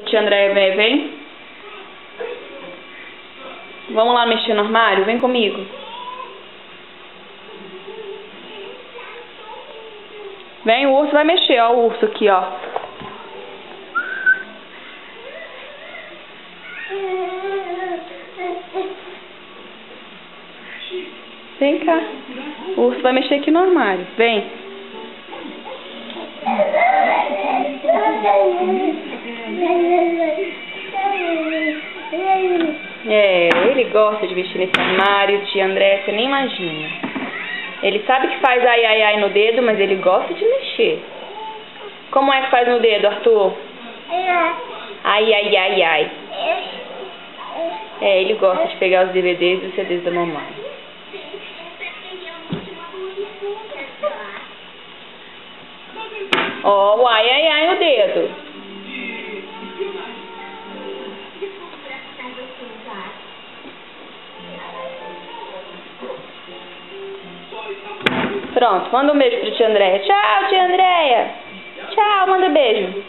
Tia Andréia, vem. Vamos lá mexer no armário? Vem comigo. Vem, o urso vai mexer, ó, o urso aqui, ó. Vem cá. O urso vai mexer aqui no armário. Vem. É, ele gosta de mexer nesse armário, tia André, você nem imagina. Ele sabe que faz ai ai ai no dedo, mas ele gosta de mexer. Como é que faz no dedo, Arthur? Ai ai ai ai. É, ele gosta de pegar os DVDs e os CDs da mamãe. Ó, o ai ai ai no dedo. Pronto, manda um beijo pra tia Andréia. Tchau, tia Andréia. Tchau, manda beijo.